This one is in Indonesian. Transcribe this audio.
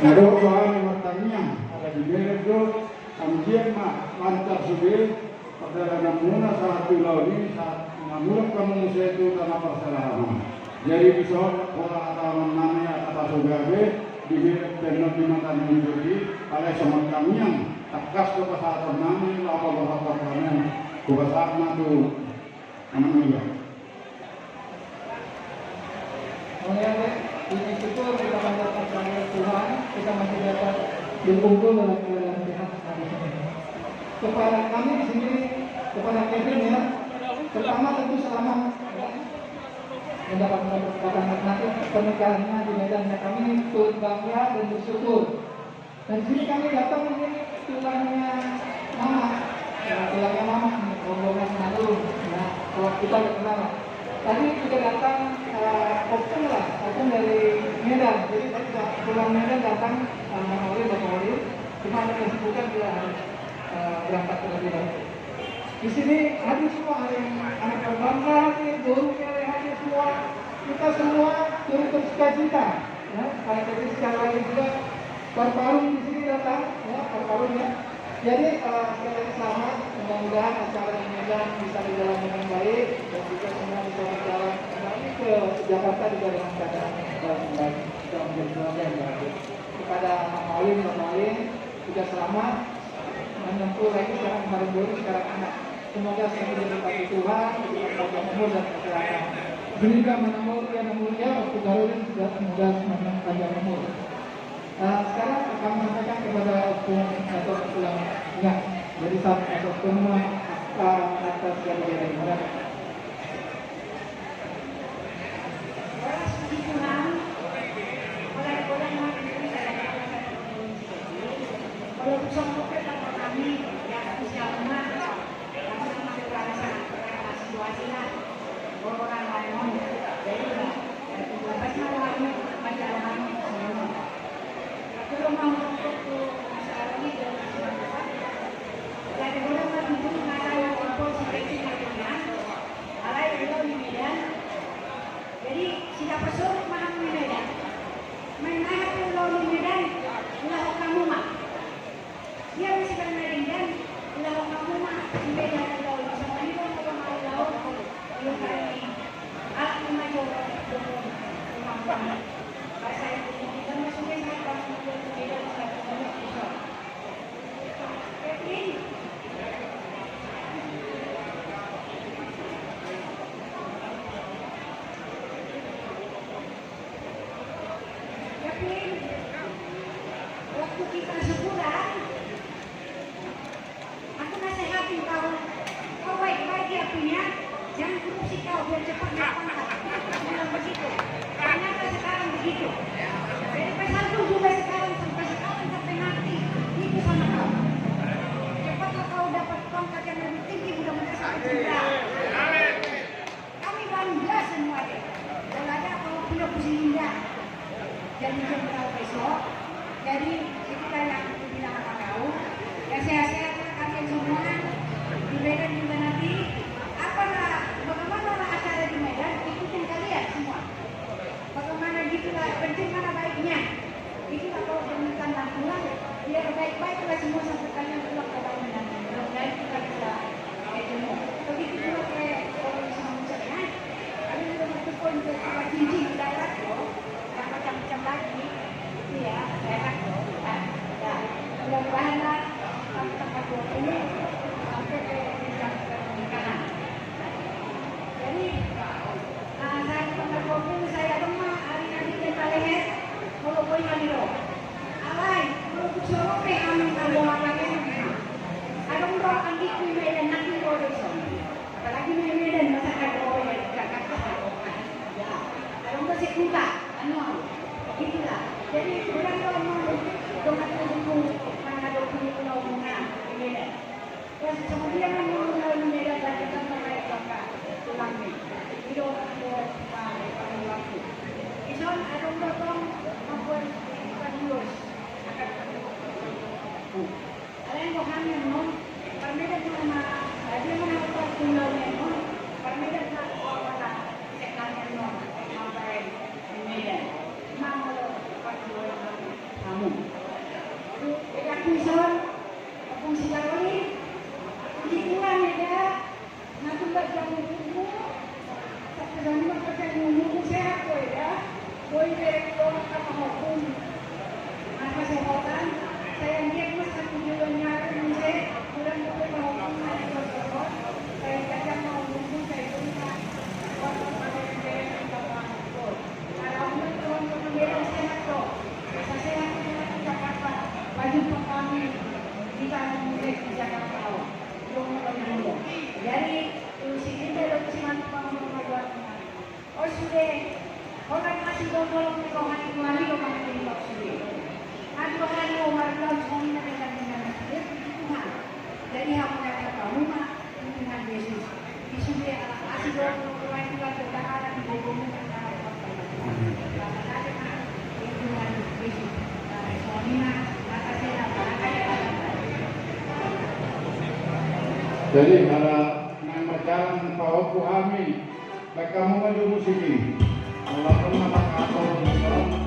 Nado soal matanya ada di Medo amjian mantar sudah pada namuna saat ini saat namuna kamu itu tanah persalahan. Jadi bisa pola atau namanya atas sugabe di teknologi makan menjadi oleh semua kami yang takas ke pasar nami apa kamu ke pasar natu namanya. Ini syukur kita mendapatkan kepada Tuhan, kita masih dapat berkumpul dalam keadaan sehat hari ini. Kepada kami di sini, kepada Kevin ya, pertama tentu selamat mendapatkan nanti pernikahannya di Medan. Kami turut bangga dan bersyukur. Dan di sini kami datang ini tulangnya mama, rombongan Manado. Ya, kalau kita kenal. Tadi juga datang opung dari Medan, jadi saya sudah pulang Medan datang Bapak Oli, cuma ada kesibukan dia harus berangkat terlebih dahulu. Di sini hadir semua, ada yang anak berbangga, guru hadir semua, kita semua turut bersuka cita. Ya, karena tadi secara lagi juga Parparun di sini datang, ya Parparun ya. Jadi sekali lagi selamat, mudah-mudahan acara di Medan bisa berjalan dengan baik dan juga semua bisa berjalan kembali ke Jakarta juga dengan keadaan baik. Kita menjadi keluarga yang baik. Kepada Mama Olin juga selamat menempuh lagi sekarang kemarin baru sekarang anak. Semoga semakin diberkati Tuhan, panjang umur dan kesehatan. Ini juga menambah yang mulia waktu Garulin juga semoga semakin panjang umur. Sekarang akan sampaikan kepada atau pulang enggak dari saat atau semua atas kejadian ini. Waktu kita sebulan, aku nasihatin kau baik-baik ya punya, jangan korupsi kau biar cepat naik pangkat. Bilang begitu. Ternyata sekarang begitu. Jadi pesanku juga sekarang sampai mati itu sama kau. Cepatlah kau dapat pangkat yang lebih tinggi, mudah-mudahan sampai jenderal. Kami bangga semua deh. Kalau ada kau punya pusing indah jadi jenderal besok. Jadi itu kayak aku bilang sama kau, ya sehat-sehat kalian semua di Medan juga nanti. Bagaimana acara di Medan, ikutin kalian semua. Bagaimana gitulah, penting mana baiknya. Itulah kalau pernikahan dan pulang, biar baik-baiklah semua sampai kalian pulang ke Medan nanti. Mudah-mudahan kita bisa ketemu. Begitu juga kayak orang sama saya, ada juga bertepun ke Jinji di daerah loh, yang macam-macam lagi. Iya, enak loh. Ya, mudah-mudahan sampai tempat ini sampai ke pernikahan. Jadi, saya pernah kopi, saya lemah hari ini kita leher, kalau boleh kali loh. Alay, kalau kucurok deh kami kalau lagi ada orang andi kui Medan nanti loh besok. Apalagi Medan masa ada orang yang Jakarta ya, ada orang sekuta, gitulah. Jadi orang kalau mau dengan tubuh mana ada punya omongan di Medan. Terus kemudian mau di Medan lagi kan sampai Jakarta pulang nih. Itu orang paling waktu. Itu ada orang membuat panjus akan ada yang bohongnya non. Permedan mana dia mana orang tinggalnya non. Permedan mana sekarang non sampai di Medan. Mau untuk kami di Taman Musik di Jakarta Awal. Jadi sini ada cuman pengumuman oh sudah orang masih tolong rohani kembali ke mana ini kok sudah. Nanti orang mau marah semuanya dengan Tuhan. Jadi hamba kata kamu mah dengan Yesus. Di sini masih tolong rohani Tuhan bertahan di bumi dan jadi ada nama jalan Pak Oku Ami, mereka mau maju musik ini. Walaupun nama kantor